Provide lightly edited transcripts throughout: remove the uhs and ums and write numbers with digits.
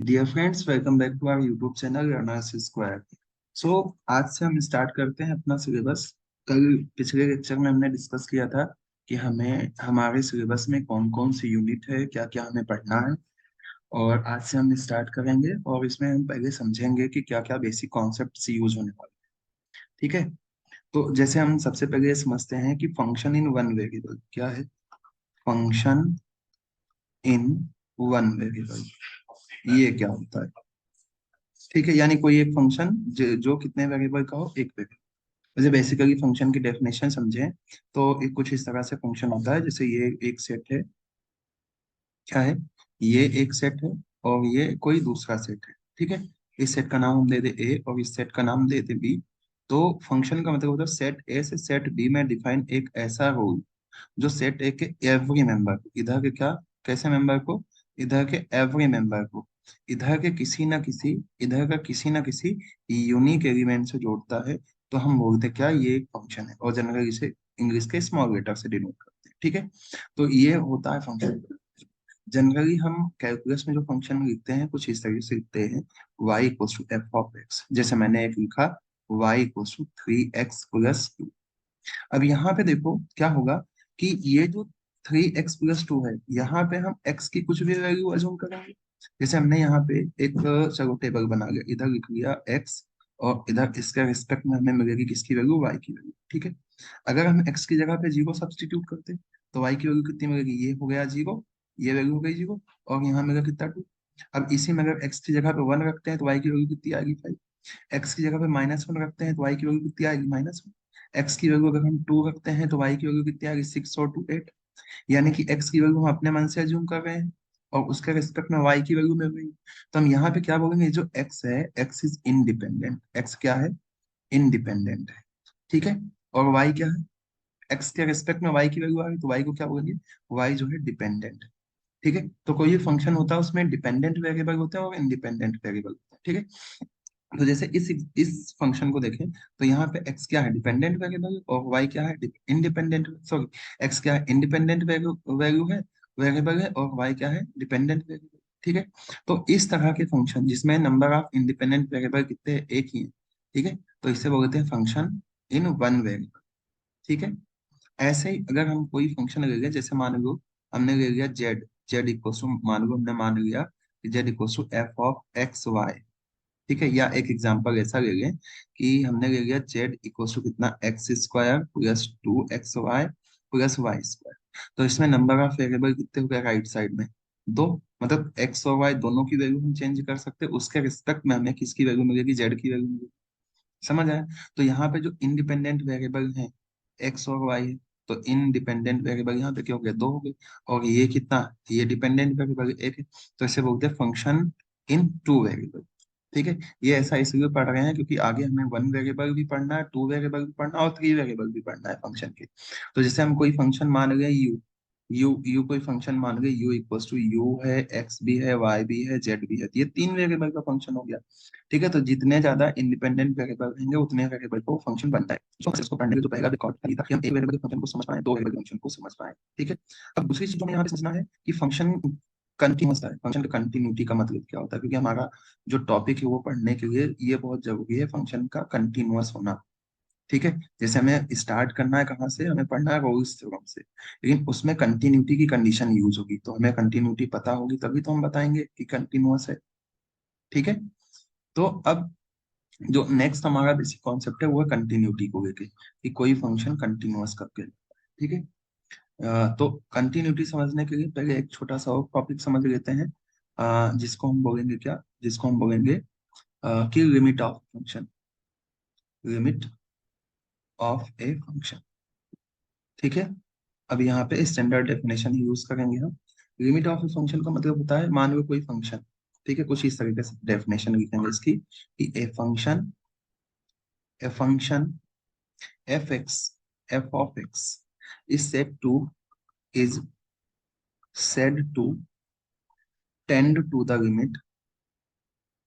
Dear friends, welcome back to our YouTube channel learners square. So आज से हम start करते हैं अपना सिलेबस। कल पिछले लेक्चर में हमने डिस्कस किया था कि हमें हमारे सिलेबस में कौन कौन सी यूनिट है, क्या क्या हमें पढ़ना है। और आज से हम स्टार्ट करेंगे और इसमें हम पहले समझेंगे कि क्या क्या बेसिक कॉन्सेप्ट यूज होने वाले हैं। ठीक है। तो जैसे हम सबसे पहले ये समझते हैं कि फंक्शन इन वन वेरिएबल क्या है। फंक्शन इन वन वेरिएबल ये क्या होता है। ठीक है, यानी कोई एक फंक्शन जो कितने वेरिएबल का हो, एक वेरिएबल। वैसे बेसिकली फंक्शन की डेफिनेशन समझें तो एक कुछ इस तरह से फंक्शन होता है, जैसे ये एक सेट है। क्या है? ये एक सेट है और ये कोई दूसरा सेट है। ठीक है। इस सेट का नाम हम दे दे ए और इस सेट का नाम दे दे बी। तो फंक्शन का मतलब होता है सेट ए से सेट बी में डिफाइन एक ऐसा रूल जो सेट ए के एवरी मेंबर को, इधर के क्या, कैसे मेंबर को, इधर के एवरी मेंबर को, इधर के किसी ना किसी, इधर का किसी ना किसी यूनिक एलिमेंट से जोड़ता है। तो हम बोलते हैं क्या, ये एक फंक्शन है और जनरली इसे इंग्लिश के स्मॉल लेटर से डिनोट करते हैं। ठीक है। तो ये होता है फंक्शन। जनरली हम कैलकुलस में जो फंक्शन लिखते हैं कुछ इस तरीके से लिखते हैं, y equals to f of x. जैसे मैंने एक लिखा, y इक्वल्स टू 3x+2। अब यहाँ पे देखो क्या होगा कि ये जो 3x+2 है, यहाँ पे हम x की कुछ भी वैल्यू अज्यूम करेंगे। जैसे हमने यहाँ पे एक चलो टेबल बना लिया, इधर लिख लिया x और इधर इसके रिस्पेक्ट में हमें मिलेगी किसकी वैल्यू, y की वैल्यू। ठीक है। अगर हम x की जगह पे 0 सब्सटीट्यूट करते तो y की वैल्यू कितनी मिलेगी, ये हो गया 0, ये वैल्यू हो गई 0 और यहाँ मिलेगा कितना 2। अब इसी में अगर x की जगह पे 1 रखते हैं तो y की वैल्यू कितनी आएगी 5। एक्स की जगह पे -1 रखते हैं तो वाई की वैल्यू कितनी आएगी, -1। एक्स की वैल्यू अगर हम 2 रखते हैं तो वाई की वैल्यू कितनी आएगी, 6 और 2 8। यानी कि एक्स की वैल्यू हम अपने मन से अज्यूम कर रहे हैं और उसके रिस्पेक्ट में वाई की वैल्यू मिल रही है। तो हम यहाँ पे क्या बोलेंगे, जो एक्स है, एक्स इज इंडिपेंडेंट। एक्स क्या है, इंडिपेंडेंट है। ठीक है। और वाई क्या है, एक्स के रिस्पेक्ट में वाई की वैल्यू आ गई तो वाई को क्या बोलेंगे, वाई जो है डिपेंडेंट है। ठीक है। तो कोई भी फंक्शन होता है उसमें डिपेंडेंट वेरिएबल होते हैं और इंडिपेंडेंट वेरिएबल होते हैं। ठीक है। तो जैसे इस फंक्शन को देखें तो यहाँ पे x क्या है, डिपेंडेंट वेरिएबल और y क्या है, इंडिपेंडेंट, सॉरी, x क्या है, इंडिपेंडेंट वैल्यू है, वेरिएबल है, और y क्या है, डिपेंडेंट वेरिएबल। ठीक है। तो इस तरह के फंक्शन जिसमें नंबर ऑफ इंडिपेंडेंट वेरिएबल कितने हैं? एक ही है। ठीक है। तो इसे बोलते हैं फंक्शन इन वन वेरिएबल। ठीक है। ऐसे ही अगर हम कोई फंक्शन ले लिया, जैसे मान लो हमने ले लिया जेड, जेड इक्वल टू, मान लो हमने मान लिया कि z equal to f of x y. ठीक है। या एक एग्जांपल ऐसा ले लें कि हमने ले लिया जेड इक्वल टू कितना, x² plus 2xy plus y²। तो इसमें नंबर ऑफ वेरिएबल कितने हो गए राइट साइड में, दो। मतलब x और y दोनों की वैल्यू हम चेंज कर सकते हैं, उसके रिस्पेक्ट में हमें किसकी वैल्यू मिलेगी, जेड की वैल्यू मिलेगी। समझ आया? तो यहाँ पे जो इंडिपेंडेंट वेरिएबल है एक्स और वाई है, तो इंडिपेंडेंट वेरिएबल यहाँ पे क्या हो गया, दो हो गए। और ये कितना, ये डिपेंडेंट वेरिएबल एक है। तो इसे बोलते हैं फंक्शन इन टू वेरिएबल। ठीक है। ये ऐसा इसलिए पढ़ रहे हैं क्योंकि आगे हमें वन वेरिएबल भी पढ़ना है, टू वेरिएबल भी पढ़ना है और थ्री वेरिएबल भी पढ़ना है फंक्शन के। तो जैसे हम कोई फंक्शन मान गए यू, यू कोई फंक्शन मान गए, यू इक्वल्स टू यू है, एक्स भी है, वाई भी है, जेड भी है, तो ये तीन वेरिएबल का फंक्शन हो गया। ठीक है। तो जितने ज्यादा इंडिपेंडेंट वेरिएबल रहेंगे उतने वेरिएबल को फंक्शन बनता है। तो इसको पढ़ने के जो पहला रिकॉर्ड था ताकि हम एक वेरिएबल के फंक्शन को समझ पाए, दो वेरिएबल फंक्शन को समझ पाए। ठीक है। अब दूसरी चीज हमें यहाँ पे समझना है कि फंक्शन कंटिन्यूअस है। फंक्शन का कंटिन्यूटी का मतलब क्या होता है, क्योंकि हमारा जो टॉपिक है वो पढ़ने के लिए ये बहुत जरूरी है, फंक्शन का कंटिन्यूअस होना। ठीक है। जैसे हमें स्टार्ट करना है कहाँ से, हमें पढ़ना है रोल्स थ्योरम से, लेकिन उसमें कंटिन्यूटी की कंडीशन यूज होगी, तो हमें कंटिन्यूटी पता होगी तभी तो हम बताएंगे कि कंटिन्यूअस है। ठीक है। तो अब जो नेक्स्ट हमारा बेसिक कॉन्सेप्ट है वो है कंटिन्यूटी को लेके, कि कोई फंक्शन कंटिन्यूअस कब कहलाता है। ठीक है। तो कंटिन्यूटी समझने के लिए पहले एक छोटा सा और टॉपिक समझ लेते हैं, जिसको हम बोलेंगे क्या, जिसको हम बोलेंगे कि limit of function, limit of A function. ठीक है। अब यहाँ पे स्टैंडर्ड डेफिनेशन यूज करेंगे हम। लिमिट ऑफ ए फंक्शन का मतलब होता है, मान लो कोई फंक्शन, ठीक है, कुछ इस तरीके से डेफिनेशन लिखेंगे इसकी कि a function F x, F of x is said to is said to tend to the limit,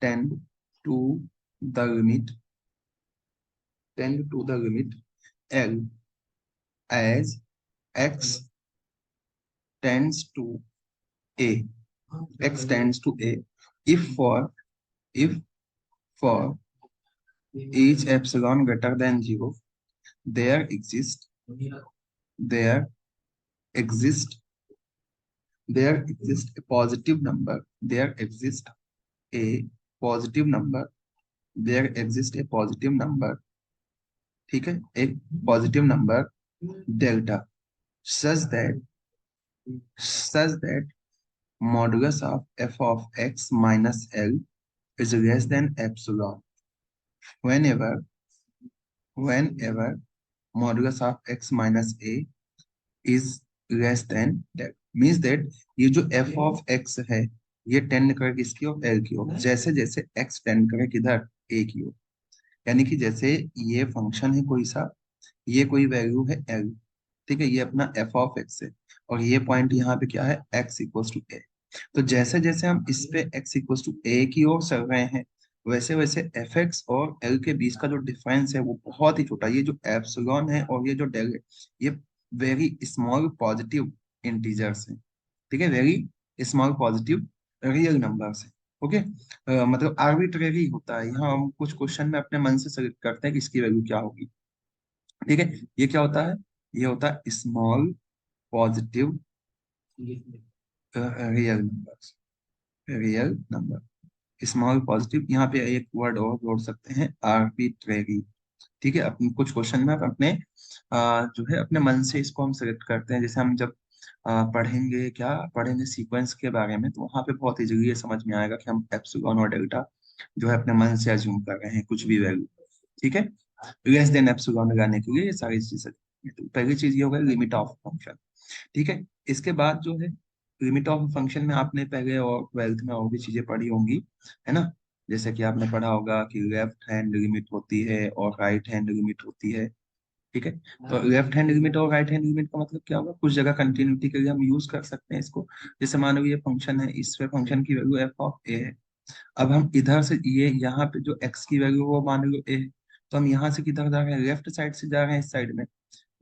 tend to the limit, tend to the limit L as x tends to a, x tends to a if if for each epsilon greater than 0 there exist there exist there exists a positive number there exists a positive number there exists a positive number, ठीक है, एक positive number delta such that such that modulus of f of x minus L is less than epsilon whenever whenever modulus of x minus a is less than that means that ये जो f of x है ये tend करे किसकी ओर L की ओर जैसे जैसे x tend करे किधर a की ओर यानी कि जैसे ये फंक्शन है कोई सा ये कोई वैल्यू है L, ठीक है, ये अपना f ऑफ x है और ये पॉइंट यहाँ पे क्या है x इक्वल्स टू a। तो जैसे जैसे हम इस पे x इक्वल्स टू a की ओर चल रहे हैं वैसे वैसे fx और l के बीच का जो डिफरेंस है वो बहुत ही छोटा, ये जो एप्सिलॉन है और ये जो डेल है ये वेरी स्मॉल पॉजिटिव इंटीजर्स है, ठीक है, very small positive real numbers है। ओके, मतलब आर्बिट्रेरी होता है, यहाँ हम कुछ क्वेश्चन में अपने मन से सेलेक्ट करते हैं कि इसकी वैल्यू क्या होगी, ठीक है। ये क्या होता है, ये होता है small positive real numbers, real number small positive. यहाँ पे एक वर्ड और जोड़ सकते हैं आर्बिट्रेरी, ठीक है। अपने कुछ क्वेश्चन में आप अपने जो है अपने मन से इसको हम सेलेक्ट करते हैं, जैसे हम जब पढ़ेंगे क्या पढ़ेंगे सीक्वेंस के बारे में तो वहाँ पे बहुत इजीली ये समझ में आएगा कि हम एप्सिलॉन और डेल्टा जो है अपने मन से अज्यूम कर रहे हैं कुछ भी वैल्यू, ठीक है। लेस देन एप्सिलॉन लगाने के लिए ये सारी चीजें, तो पहली चीज ये हो गई लिमिट ऑफ फंक्शन, ठीक है। इसके बाद जो है लिमिट ऑफ फंक्शन में आपने पहले और ट्वेल्थ में और भी चीजें पढ़ी होंगी, है ना। जैसे कि आपने पढ़ा होगा कि लेफ्ट हैंड लिमिट होती है और राइट हैंड लिमिट होती है, ठीक है। तो लेफ्ट हैंड लिमिट और राइट हैंड लिमिट का मतलब क्या होगा, कुछ जगह कंटिन्यूटी के लिए हम यूज कर सकते हैं इसको। जैसे मान लो ये फंक्शन है, इस पे फंक्शन की वैल्यू एफ ऑफ ए है, अब हम इधर से ये यहाँ पे जो एक्स की वैल्यू वो मान लो ए है, तो हम यहाँ से किधर जा रहे हैं, लेफ्ट साइड से जा रहे हैं इस साइड में,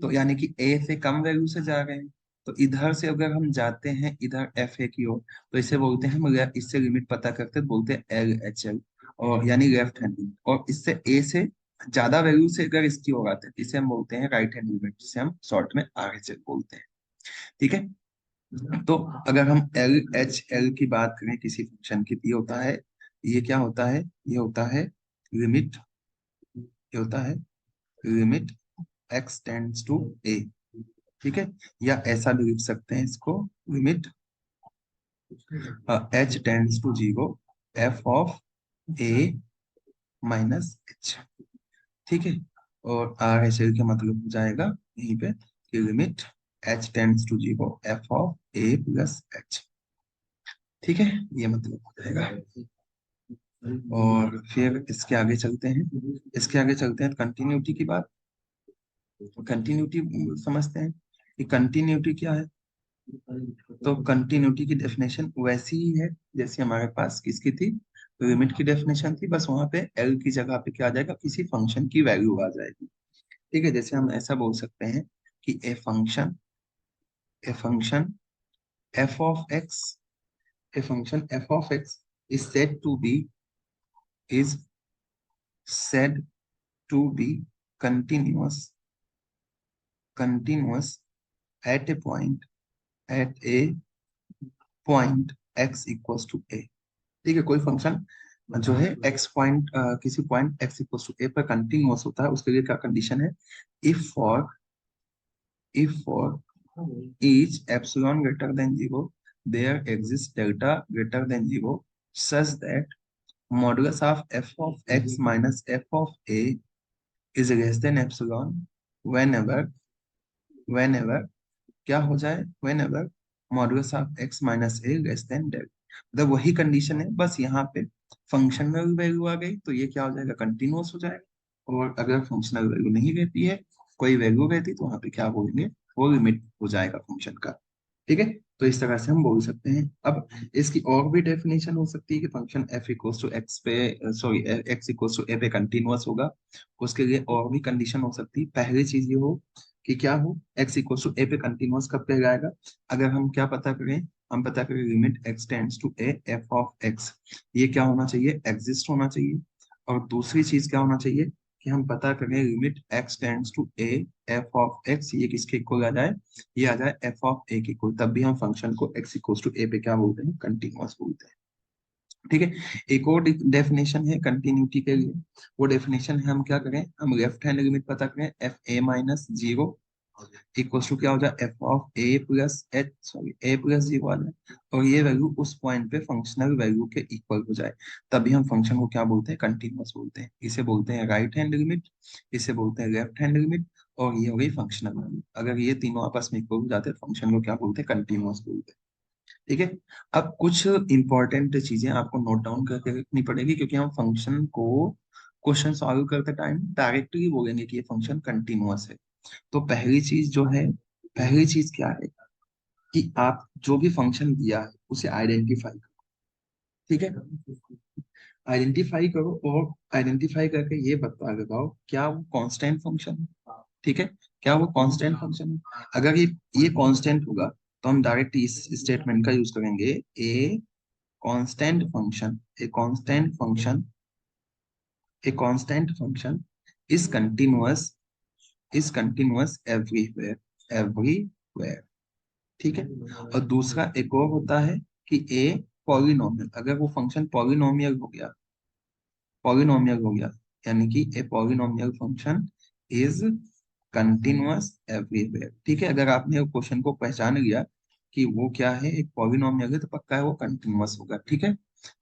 तो यानी कि ए से कम वैल्यू से जा रहे हैं। तो इधर से अगर हम जाते हैं इधर एफ ए की ओर तो इसे बोलते हैं हम इससे लिमिट पता करते हैं बोलते हैं एल एच एल, और यानी लेफ्ट हैंड लिमिट। और इससे ए से ज्यादा वैल्यू से अगर इसकी ओर आते हैं तो इसे हम बोलते हैं राइट हैंड लिमिट, जिसे हम शॉर्ट में आर एच एल बोलते हैं, ठीक है। तो अगर हम एल एच एल की बात करें किसी फंक्शन की, ये होता है, ये क्या होता है, ये होता है लिमिट, ये होता है लिमिट एक्स टेंड्स टू ए, ठीक है। या ऐसा भी लिख सकते हैं इसको, limit H tends to zero F of A minus h, ठीक है। और आर एच एल का मतलब हो जाएगा यहीं पे कि limit H tends to zero F of A plus H, ठीक है, ये मतलब हो जाएगा। और फिर इसके आगे चलते हैं, इसके आगे चलते हैं कंटिन्यूटी की बात। कंटिन्यूटी समझते हैं कि कंटिन्यूटी क्या है। तो कंटिन्यूटी की डेफिनेशन वैसी ही है जैसी हमारे पास किसकी थी, लिमिट की डेफिनेशन थी, बस वहां पे एल की जगह पे क्या आ जाएगा, किसी फंक्शन की वैल्यू आ जाएगी, ठीक है। जैसे हम ऐसा बोल सकते हैं कि a function f of x, a function f of x is said to be is said to be continuous continuous at a point at a point x equals to a, ठीक है। कोई फंक्शन जो है x point किसी point x equals to a पर continuous होता है, उसके लिए क्या कंडीशन है, if for each epsilon greater than 0 there exists delta greater than 0 such that modulus of f of x minus f of a is less than epsilon whenever whenever क्या हो जाए, whenever modulus of x minus a less than del, मतलब वही condition है, बस यहाँ पे function में भी वैल्यू आ गई तो ये क्या हो जाएगा, कंटिन्यूअस हो जाएगा। और अगर फंक्शनल वैल्यू नहीं रहती है, कोई वैल्यू रहती तो वहां पे क्या बोलेंगे, वो लिमिट हो जाएगा फंक्शन का, ठीक है। तो इस तरह से हम बोल सकते हैं। अब इसकी और भी डेफिनेशन हो सकती है कि function f equals to x पे sorry x equals to a पे कंटिन्यूअस होगा, उसके लिए और भी कंडीशन हो सकती है। पहली चीज ये हो कि क्या हो, x इक्वल्स टू ए पे कंटिन्यूअस कब कहलाएगा, अगर हम क्या पता करें, हम पता करें limit x tends to a f of x, ये क्या होना चाहिए, एग्जिस्ट होना चाहिए। और दूसरी चीज क्या होना चाहिए कि हम पता करें limit x tends to a f of x, ये किसके इक्वल आ जाए, ये आ जाए एफ ऑफ ए के इक्वल, तब भी हम फंक्शन को x इक्वल टू ए पे क्या बोलते हैं, कंटिन्यूअस बोलते हैं। ठीक है। एक और डेफिनेशन है कंटिन्यूटी के लिए, वो डेफिनेशन है, हम क्या करें, हम लेफ्ट हैंड लिमिट पता करें F A minus zero equal to क्या हो जाए, F of A plus H, sorry A plus zero आ जाए, और ये वैल्यू उस पॉइंट पे फंक्शनल वैल्यू के इक्वल हो जाए, तभी हम फंक्शन को क्या बोलते हैं, कंटिन्यूअस बोलते हैं। इसे बोलते हैं राइट हैंड लिमिट, इसे बोलते हैं लेफ्ट हैंड लिमिट, और ये हो गई फंक्शनल वैल्यू। अगर ये तीनों आपस में इक्वल हो जाते हैं फंक्शन को क्या बोलते हैं, कंटिन्यूअस बोलते हैं। ठीक है। अब कुछ इंपॉर्टेंट चीजें आपको नोट डाउन करके रखनी पड़ेगी, क्योंकि हम फंक्शन को क्वेश्चन सॉल्व करते टाइम डायरेक्टली बोलेंगे कि ये फंक्शन कंटिन्यूअस है। तो पहली चीज जो है, पहली चीज क्या है कि आप जो भी फंक्शन दिया है उसे आइडेंटिफाई करो। ठीक है, आइडेंटिफाई करो, और आइडेंटिफाई करके ये बता लगाओ क्या वो कांस्टेंट फंक्शन है। ठीक है, क्या वो कांस्टेंट फंक्शन है, अगर ये कांस्टेंट होगा तो हम डायरेक्ट इस स्टेटमेंट का यूज करेंगे, a constant function, a constant function, a constant function is continuous, is continuous everywhere, everywhere. ठीक है। और दूसरा एक और होता है कि ए पॉलिनोमियल, अगर वो फंक्शन पॉलिनोमियल हो गया, पॉलिनोमियल हो गया, यानी कि a polynomial function is continuous everywhere. ठीक है, अगर आपने क्वेश्चन को पहचान लिया कि वो क्या है, एक पॉलिनोमियल है, तो पक्का है वो कंटिन्यूअस होगा। ठीक है,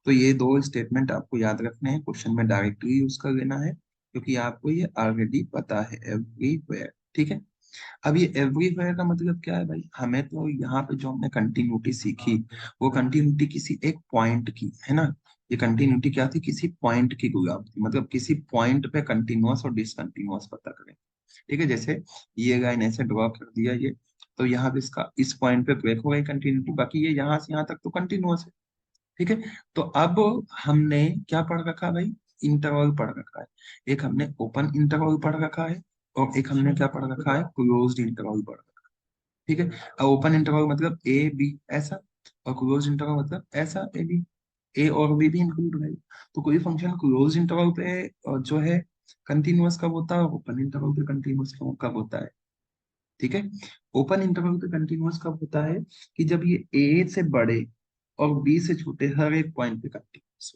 तो ये दो स्टेटमेंट आपको याद रखने हैं, क्वेश्चन में डायरेक्टली यूज कर लेना है, क्योंकि आपको ये ऑलरेडी पता है, एवरीवेयर। ठीक है। अब ये एवरीवेयर का मतलब क्या है भाई, हमें तो यहाँ पे जो हमने कंटिन्यूटी सीखी, वो कंटिन्यूटी किसी एक पॉइंट की है ना, ये कंटिन्यूटी क्या थी, किसी पॉइंट की गुलाम थी, मतलब किसी पॉइंट पे कंटिन्यूअस और डिसकंटिन्यूअस पता करें। ठीक है, जैसे ये लाइन ऐसे ड्रॉ कर दिया ये, तो यहाँ पे इसका इस पॉइंट पे ब्रेक हो गई कंटिन्यूटी, बाकी ये यहाँ से यहाँ तक तो कंटिन्यूअस है। ठीक है, तो अब हमने क्या पढ़ रखा भाई, इंटरवल पढ़ रखा है, एक हमने ओपन इंटरवल पढ़ रखा है, और एक हमने क्या पढ़ रखा है, क्लोज्ड इंटरवल पढ़ रखा है। ठीक है, ओपन इंटरवल मतलब ए बी ऐसा, और क्लोज इंटरवल मतलब ऐसा ए बी, ए और बी भी इंक्लूड है। तो कोई फंक्शन क्लोज इंटरवल पे जो है कंटिन्यूअस कब होता है, ओपन इंटरवल पे कंटिन्यूअस कब होता है। ठीक है, ओपन इंटरवल पे कंटिन्यूअस कब होता है, कि जब ये ए से बड़े और बी से छोटे हर एक पॉइंट पे कंटिन्यूअस।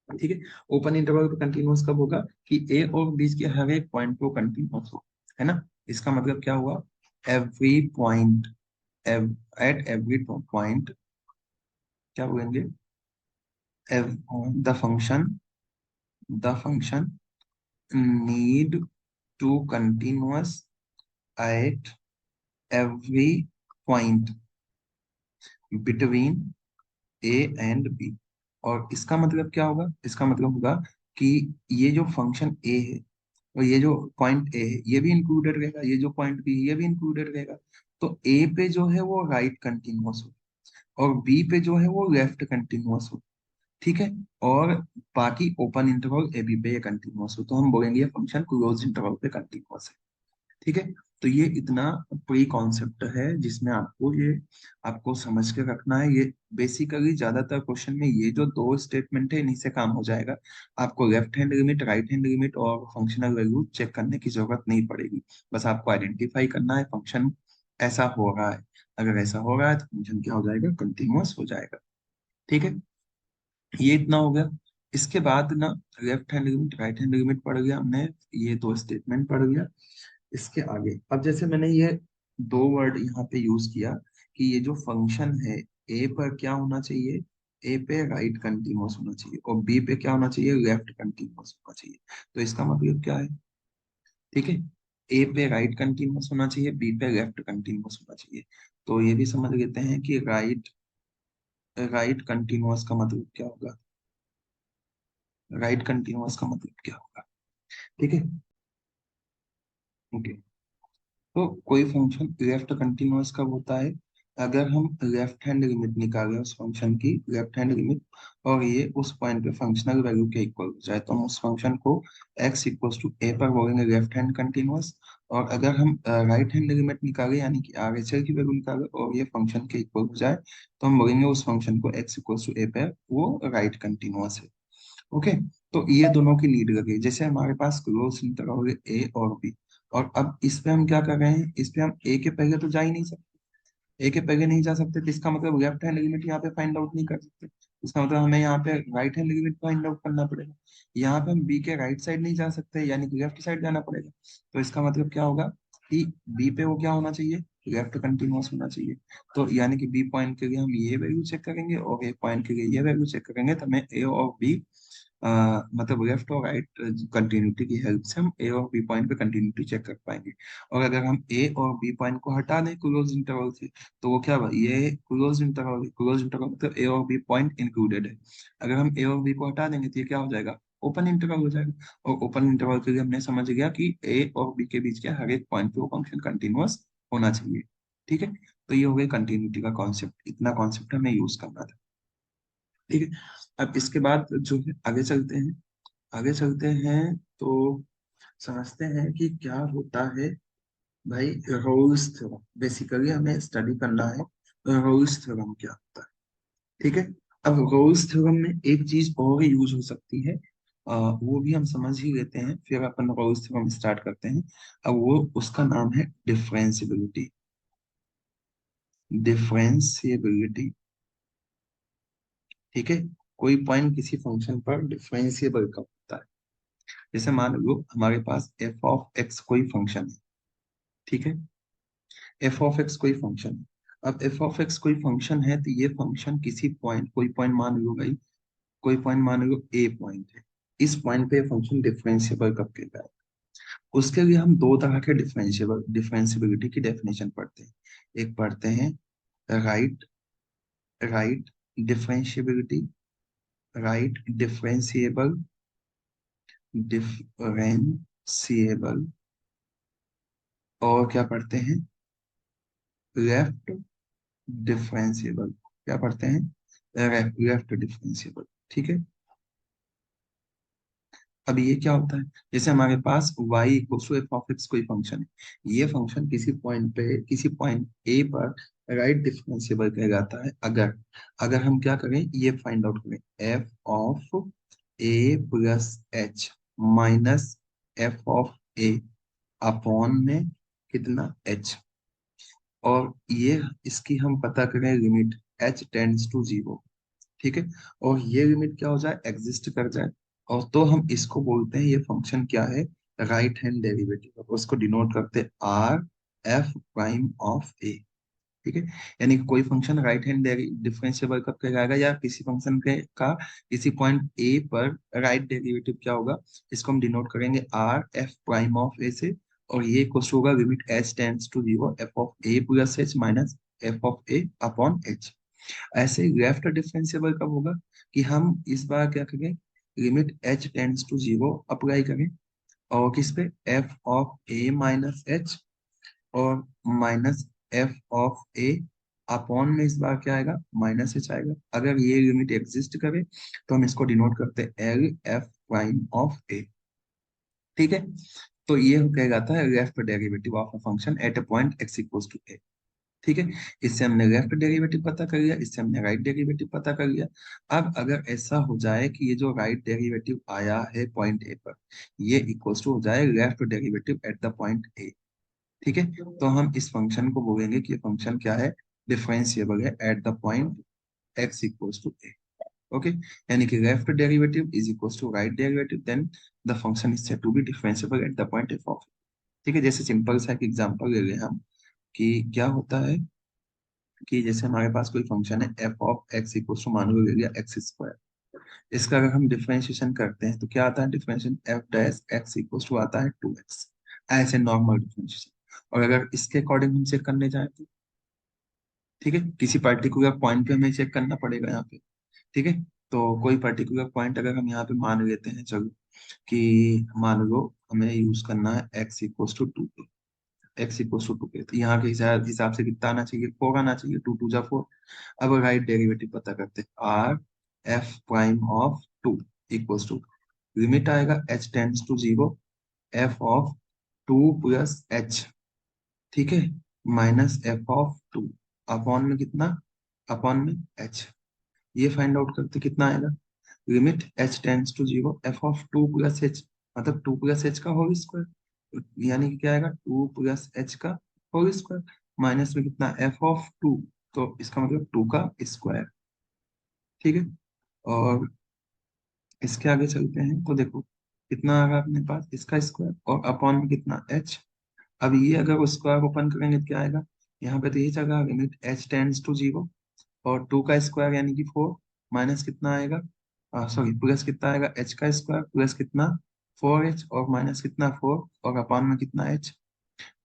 ठीक है, ओपन इंटरवल पे कंटिन्यूअस कब होगा, कि ए और बी के हर एक पॉइंट पे कंटिन्यूअस हो, है ना। इसका मतलब क्या हुआ, every point, at every point क्या बोलेंगे, the function, the function need to continuous at every point between a and b. और इसका मतलब क्या होगा, इसका मतलब होगा कि ये जो फंक्शन ए है और ये जो पॉइंट ए है ये भी इंक्लूडेड रहेगा, ये जो पॉइंट बी ये भी इंक्लूडेड रहेगा। तो ए पे जो है वो राइट कंटिन्यूअस हो, और बी पे जो है वो लेफ्ट कंटिन्यूअस हो। ठीक है, और बाकी ओपन इंटरवल ए बी पे ये कंटिन्यूअस हो, तो हम बोलेंगे ये फंक्शन क्लोज इंटरवल पे कंटिन्यूअस है। ठीक है, तो ये इतना प्री कॉन्सेप्ट है जिसमें आपको ये, आपको समझ के रखना है। ये बेसिकली ज्यादातर क्वेश्चन में ये जो दो स्टेटमेंट है इन्हीं से काम हो जाएगा, आपको left hand limit, right hand limit और फंक्शनल वैल्यू चेक करने की जरूरत नहीं पड़ेगी। बस आपको आइडेंटिफाई करना है फंक्शन ऐसा हो रहा है, अगर ऐसा हो रहा है तो फंक्शन क्या हो जाएगा, कंटिन्यूअस हो जाएगा। ठीक है, ये इतना हो गया। इसके बाद ना left hand limit, right hand limit पढ़ गया हमने, ये दो स्टेटमेंट पढ़ गया। इसके आगे अब जैसे मैंने ये दो वर्ड यहाँ पे यूज किया कि ये जो फंक्शन है, ए पर क्या होना चाहिए, ए पे राइट कंटिन्यूअस होना चाहिए, और बी पे क्या होना चाहिए, लेफ्ट कंटिन्यूअस होना चाहिए। तो इसका मतलब क्या है, ठीक है, ए पे राइट कंटिन्यूअस होना चाहिए, बी पे लेफ्ट कंटिन्यूअस होना चाहिए। तो ये भी समझ लेते हैं कि राइट, राइट कंटिन्यूअस का मतलब क्या होगा, राइट कंटिन्यूअस का मतलब क्या होगा। ठीक है, ओके। तो कोई फंक्शन लेफ्ट कंटिन्यूअस कब होता है, अगर हम लेफ्ट हैंड लिमिट निकालें उस फंक्शन की, लेफ्ट हैंड लिमिट, और ये उस पॉइंट पे फंक्शनल वैल्यू के इक्वल हो जाए, तो हम उस फंक्शन को x इक्वल्स टू ए पर बोलेंगे लेफ्ट हैंड कंटिन्यूअस, और अगर हम राइट हैंड लिमिट निकाले यानी कि आर एच एल की वैल्यू निकाले और ये फंक्शन के इक्वल हो जाए तो हम बोलेंगे उस फंक्शन को एक्स इक्वल टू ए पे वो राइट कंटिन्यूअस है। ओके, तो ये दोनों की नीड लगी जैसे हमारे पास क्लोज इंटरवल ए और बी। और अब इस पे हम क्या कर रहे हैं, इस पे हम ए के पहले तो जा ही नहीं सकते, ए के पहले नहीं जा सकते तो इसका मतलब लेफ्ट हैंड लिमिट यहाँ पे फाइंड आउट नहीं कर सकते, इसका मतलब हमें यहाँ पे right hand limit find out करना पड़ेगा। यहाँ पे हम बी के राइट साइड नहीं जा सकते यानी कि लेफ्ट साइड जाना पड़ेगा। तो इसका मतलब क्या होगा कि बी पे वो क्या होना चाहिए, लेफ्ट कंटिन्यूअस होना चाहिए। तो यानी कि बी पॉइंट के लिए हम ये वैल्यू चेक करेंगे और ए पॉइंट के लिए ये वैल्यू चेक करेंगे, तो हमें ए और बी मतलब लेफ्ट और राइट कंटिन्यूटी की हेल्प से हम ए और बी पॉइंट पे कंटिन्यूटी चेक कर पाएंगे। और अगर हम ए और बी पॉइंट को हटा दें क्लोज इंटरवल से तो वो क्या हुआ, ये क्लोज इंटरवल मतलब ए और बी पॉइंट इंक्लूडेड है। अगर हम ए और बी को हटा देंगे तो ये क्या हो जाएगा, ओपन इंटरवल हो जाएगा। और ओपन इंटरवल के लिए हमने समझ गया कि ए और बी के बीच के हर एक पॉइंट पे वो फंक्शन कंटिन्यूअस होना चाहिए। ठीक है, तो ये हो गया कंटिन्यूटी का कॉन्सेप्ट, इतना कॉन्सेप्ट हमें यूज करना था। ठीक है, अब इसके बाद जो है आगे चलते हैं, आगे चलते हैं तो समझते हैं कि क्या होता है भाई रोल्स थ्योरम। बेसिकली हमें स्टडी करना है रोल्स थ्योरम क्या होता है। ठीक है, अब रोल्स थ्योरम में एक चीज और यूज हो सकती है, वो भी हम समझ ही लेते हैं फिर अपन रोल्स थ्योरम स्टार्ट करते हैं। अब वो उसका नाम है डिफरेंशियबिलिटी। डिफरेंशियबिलिटी, ठीक है, कोई पॉइंट किसी फंक्शन पर डिफरेंशिएबल कब होता है। जैसे मान लो हमारे पास एफ ऑफ एक्स कोई फंक्शन है, ठीक है, एफ ऑफ एक्स कोई फंक्शन है। अब एफ ऑफ एक्स कोई फंक्शन है तो ये फंक्शन किसी पॉइंट, कोई पॉइंट मान लो भाई, कोई पॉइंट मान लो ए पॉइंट है, इस पॉइंट पे फंक्शन डिफरेंशिएबल कब कहता है। उसके लिए हम दो तरह के डिफरेंशिएबिलिटी की डेफिनेशन पढ़ते हैं। एक पढ़ते हैं right right differentiability, right differentiable, और क्या पढ़ते हैं लेफ्ट डिफरेंशिएबल। क्या पढ़ते हैं, लेफ्ट डिफरेंशिएबल। ठीक है, अब ये क्या होता है, जैसे हमारे पास y equal to f of x कोई फंक्शन है, ये फंक्शन किसी पॉइंट पे, किसी पॉइंट ए पर राइट डिफरेंशिएबल कहलाता है अगर, अगर हम क्या करें ये फाइंड आउट करें f of A plus H minus F of A upon में कितना एच, और ये इसकी हम पता करें limit H tends to zero. ठीक है, और ये लिमिट क्या हो जाए, एग्जिस्ट कर जाए, और तो हम इसको बोलते हैं ये फंक्शन क्या है, राइट हैंड डेरिवेटिव, उसको डिनोट करते हैं R F prime of A. ठीक है, यानी कि कोई फंक्शन राइट हैंड डिफरेंशिएबल कब कहलाएगा, या किसी फंक्शन के का किसी पॉइंट ए पर राइट डेरिवेटिव क्या होगा, इसको हम डिनोट करेंगे r F prime of a से, और ये इक्वल होगा limit H tends to zero F of A plus H minus F of A upon h. ऐसे ही लेफ्ट डिफरेंशिएबल कब होगा, कि हम इस बार क्या करें, limit H tends to zero apply करें, और किस पे, F of A minus H और minus F of A upon में इस बार क्या आएगा, माइनस एच आएगा। अगर ये लिमिट एग्जिस्ट करे तो हम इसको डिनोट करते हैं L F prime of A. ठीक है, तो ये कह जाता है left derivative of a function at a point x equals to ए। ठीक है, इससे हमने लेफ्ट डेरिवेटिव पता कर लिया, इससे हमने राइट डेरिवेटिव पता कर लिया। अब अगर ऐसा हो जाए कि ये जो राइट डेरिवेटिव आया है पॉइंट ए पर, ये इक्वल्स टू हो जाए left derivative eight the point A. ठीक है, तो हम इस फंक्शन को बोलेंगे कि ये फंक्शन क्या है, डिफरेंशिएबल है at the point x equals to a. Okay, यानी कि left derivative is equals to right derivative, then the function is said to be differentiable at the point f of. ठीक है, जैसे सिंपल सा एक एग्जांपल ले लें हम, कि क्या होता है कि जैसे हमारे पास कोई फंक्शन है f of x equals to, मान लो ले लिया एक्स स्क्वायर, इसका अगर हम डिफरेंशिएशन करते हैं तो क्या आता है, differentiation f dash x equals to आता है 2x, ऐसे नॉर्मल डिफरेंशिएशन। और अगर इसके अकॉर्डिंग हम चेक करने जाए तो, ठीक है, किसी पर्टिकुलर पॉइंट पे हमें चेक करना पड़ेगा यहाँ पे। ठीक है, तो कोई पर्टिकुलर पॉइंट अगर हम यहाँ पे मान लेते हैं, चलो कि मान लो हमें यूज करना है x equals to 2, x equal to 2 पे, तो यहाँ के हिसाब से कितना आना चाहिए, 4 आना चाहिए, 2 टू जा 4। अब राइट डेरिवेटिव पता करते हैं R F prime of 2 equals to, limit आएगा H tends to zero F of two plus H, ठीक है, minus F of two, upon में कितना, अपॉन में एच। ये फाइंड आउट करते कितना आएगा, limit H tends to zero F of two plus h, मतलब टू प्लस एच का होल स्क्वायर, यानी कि क्या आएगा, टू प्लस एच का होल स्क्वायर, माइनस में कितना एफ ऑफ टू, तो इसका मतलब टू का स्क्वायर, ठीक है। और इसके आगे चलते हैं तो देखो कितना आ रहा अपने पास, इसका स्क्वायर और अपॉन में कितना एच। अब ये अगर स्क्वायर ओपन करेंगे तो क्या आएगा, यहाँ पे तो ये जगह limit H tends to zero, और टू का स्क्वायर यानी कि फोर, माइनस कितना आएगा, सॉरी प्लस कितना आएगा, एच का स्क्वायर प्लस कितना, फोर एच, और माइनस कितना फोर, और अपॉन में कितना एच।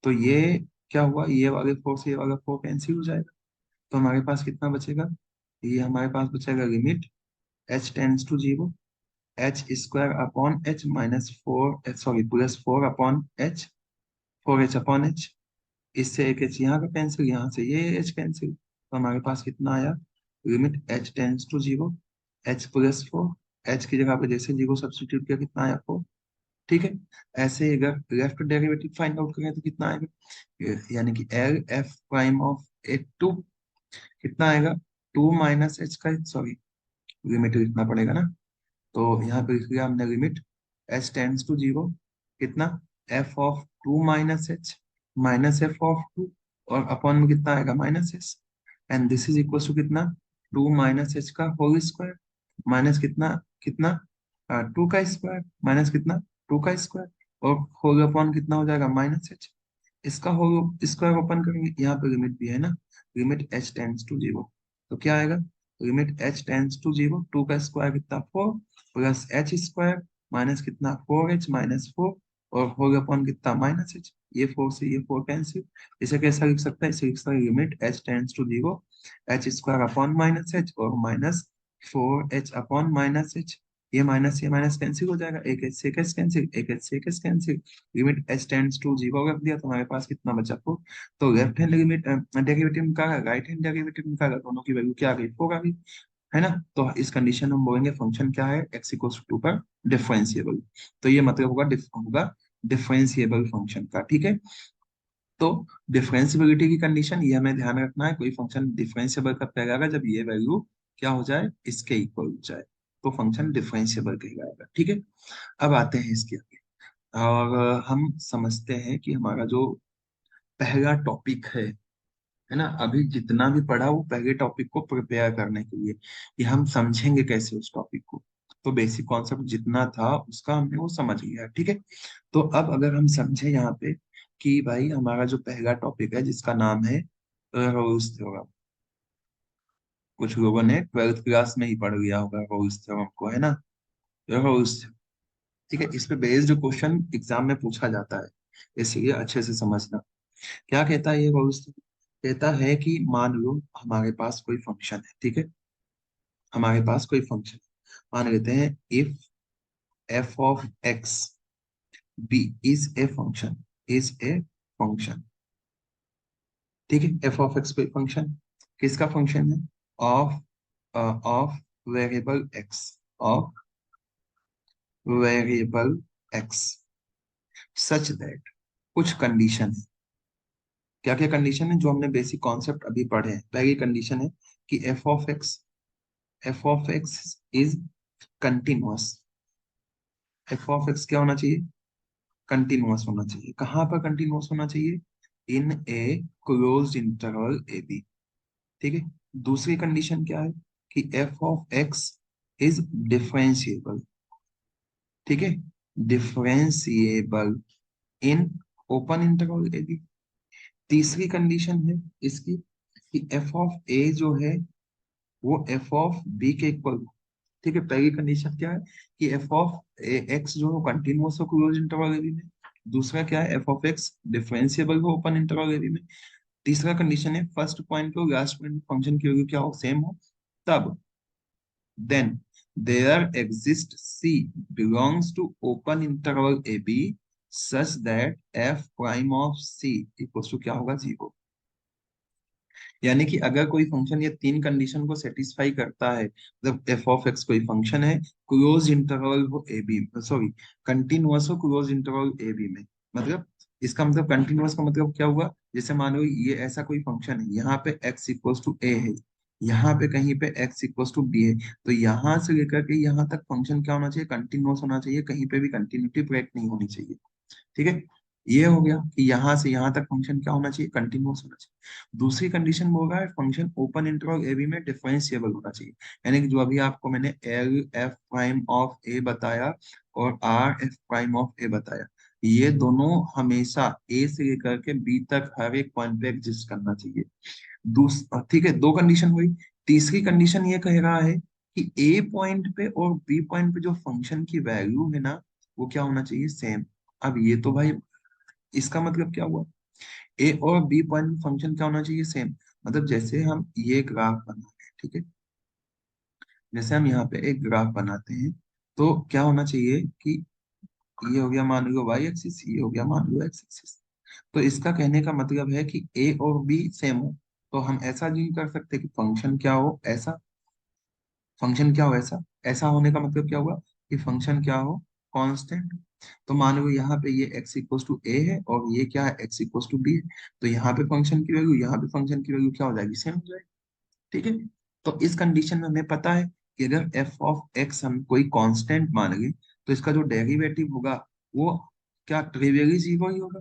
तो ये क्या हुआ, ये वाले फोर से ये वाला फोर कैंसिल हो जाएगा, तो हमारे पास कितना बचेगा, ये हमारे पास बचेगा limit H tends to zero H square upon h minus four h, sorry plus four upon h, four H upon h, इससे एक एच यहाँ का कैंसिल, यहाँ से ये एच कैंसिल, तो हमारे पास कितना आया, limit H tends to zero h plus four, h की जगह पे जैसे जीरो सब्स्टिट्यूट किया कितना आया फोर, ठीक है। ऐसे अगर लेफ्ट डेरिवेटिव फाइंड आउट करें तो कितना आएगा, यानी कि L F prime of A two, कितना आएगा, टू माइनस एच का, सॉरी लिमिट लिखना पड़ेगा ना, तो यहाँ पे लिख लिया हमने limit H tends to zero, कितना, F of two minus H, minus F of two, और अपॉन में कितना आएगा, minus H, and this is equal to कितना, टू माइनस एच का होल स्क्वायर, माइनस कितना, कितना, टू का स्क्वायर, माइनस कितना, टू का स्क्वायर, और होल अपॉन कितना हो जाएगा, माइनस एच। इसका होल स्क्वायर ओपन करेंगे, यहाँ पे लिमिट भी है ना, limit H tends to zero, तो क्या आएगा, limit H tends to zero, two का स्क्वायर कितना four, plus h square, minus कितना फोर एच माइनस फोर, और होल अपॉन कितना माइनस एच, ये फोर से ये फोर कैंसिल। इसे कैसा लिख सकता है, इसे लिख सकता है limit H tends to zero H square upon minus H, और minus four H upon minus H, ये माइनस कैंसिल हो जाएगा, एक एच से एक एच कैंसिल, एक एच से एक h cancel, limit H tends to zero रख दिया, तो हमारे पास कितना बचा फोर। तो लेफ्ट हैंड लिमिट डेरिवेटिव निकाला, राइट हैंड डेरिवेटिव निकाला, दोनों की वैल्यू क्या आ गई, फोर आ गई, है ना। तो इस कंडीशन में हम बोलेंगे फंक्शन क्या है, एक्स इक्वल्स टू पर डिफरेंशिएबल, तो ये मतलब होगा डिफरेंशिएबल फंक्शन का, ठीक है। तो डिफरेंशिएबिलिटी की कंडीशन ये हमें ध्यान रखना है, कोई फंक्शन डिफरेंशिएबल कब कहलाएगा, जब ये वैल्यू क्या हो जाए, इसके इक्वल हो जाए, तो फंक्शन डिफरेंशिएबल कहलाएगा, ठीक है। अब आते हैं इसके आगे, और हम समझते हैं कि हमारा जो पहला टॉपिक है ना, अभी जितना भी पढ़ा वो पहले टॉपिक को प्रिपेयर करने के लिए, कि हम समझेंगे कैसे उस टॉपिक को, तो बेसिक कॉन्सेप्ट जितना था उसका हमने वो समझ लिया, ठीक है। तो अब अगर हम समझे यहाँ पे कि भाई हमारा जो पहला टॉपिक है जिसका नाम है रोल्स थ्योरम, कुछ लोगों ने ट्वेल्थ क्लास में ही पढ़ लिया होगा रोल्स थ्योरम को, है ना, रोल्स, ठीक है। इस पे बेस्ड क्वेश्चन एग्जाम में पूछा जाता है, इसलिए अच्छे से समझना। क्या कहता है ये रोल्स, कहता है कि मान लो हमारे पास कोई फंक्शन है, ठीक है, हमारे पास कोई फंक्शन, मान लेते हैं if f of x be is a function, is a function, ठीक है, एफ ऑफ एक्स कोई फंक्शन, किसका फंक्शन है, of of variable x, of variable x, such that, कुछ कंडीशन है, क्या क्या कंडीशन है, जो हमने बेसिक कॉन्सेप्ट अभी पढ़े हैं। पहली कंडीशन है कि F of x is continuous, F of x क्या होना चाहिए, कंटिन्यूअस होना चाहिए, कहाँ पर कंटिन्यूअस होना चाहिए, in a closed interval A B, ठीक है। दूसरी कंडीशन क्या है कि F of x is differentiable, ठीक है, differentiable in open interval A B. तीसरी कंडीशन है इसकी कि एफ ऑफ ए जो है वो एफ ऑफ बी के इक्वल, ठीक है। पहली कंडीशन क्या है कि एफ ऑफ एक्स जो है कंटिन्यूअस हो क्लोज इंटरवल ए बी में, दूसरा क्या है एफ ऑफ एक्स डिफरेंशिएबल हो ओपन इंटरवल ए बी में, तीसरा कंडीशन है फर्स्ट पॉइंट को लास्ट पॉइंट फंक्शन की वैल्यू क्या हो, सेम हो, तब then there exists C belongs to open interval AB such that f prime of C equals to क्या होगा, जीरो। यानी कि अगर कोई फंक्शन ये तीन कंडीशन को सेटिस्फाई करता है, मतलब एफ ऑफ एक्स कोई फंक्शन है, क्लोज इंटरवल हो ए बी, सॉरी कंटिन्यूअस हो क्लोज इंटरवल ए बी में, मतलब इसका मतलब कंटिन्यूअस का मतलब क्या हुआ, जैसे मान लो ये ऐसा कोई फंक्शन है, यहाँ पे x इक्वल्स टू ए है, यहाँ पे कहीं पे x इक्वल्स टू बी है, तो यहाँ से लेकर के यहाँ तक फंक्शन क्या होना चाहिए, कंटिन्यूअस होना चाहिए, कहीं पे भी कंटिन्यूटी ब्रेक नहीं होनी चाहिए। ठीक है, ये हो गया कि यहाँ से यहाँ तक फंक्शन क्या होना चाहिए, कंटिन्यूअस होना चाहिए। दूसरी कंडीशन बोल रहा है फंक्शन ओपन इंटरवल ए बी में डिफरेंशिएबल होना चाहिए, यानी कि जो अभी आपको मैंने l F prime of a बताया और r F prime of a बताया, ये दोनों हमेशा ए से लेकर के बी तक हर एक पॉइंट पे एग्जिस्ट करना चाहिए। ठीक है, दो कंडीशन हुई। तीसरी कंडीशन ये कह रहा है कि ए पॉइंट पे और बी पॉइंट पे जो फंक्शन की वैल्यू है ना, वो क्या होना चाहिए, सेम। अब ये तो भाई इसका मतलब क्या हुआ, ए और बी पॉइंट फंक्शन क्या होना चाहिए, सेम। मतलब जैसे हम ये ग्राफ बना रहे हैं, ठीक है, जैसे हम यहाँ पे एक ग्राफ बनाते हैं, तो क्या होना चाहिए कि ये हो गया मान लो वाई एक्सिस, ये हो गया मान लो एक्स एक्सिस। तो इसका कहने का मतलब है कि ए और बी सेम हो, तो हम ऐसा ज्यूम कर सकते हैं कि फंक्शन क्या हो ऐसा, फंक्शन क्या हो ऐसा। ऐसा होने का मतलब क्या हुआ कि फंक्शन क्या हो, कांस्टेंट। तो मान लो यहाँ पे ये x इक्वल्स टू ए है और ये क्या है, x इक्वल्स टू बी है, तो यहाँ पे फंक्शन की वैल्यू, यहाँ पे फंक्शन की वैल्यू क्या हो जाएगी, सेम हो जाएगी। ठीक है, तो इस कंडीशन में हमें पता है कि अगर f ऑफ x हम कोई कांस्टेंट मान लें, तो इसका जो डेरिवेटिव होगा वो क्या ट्रिवियली जीरो ही होगा।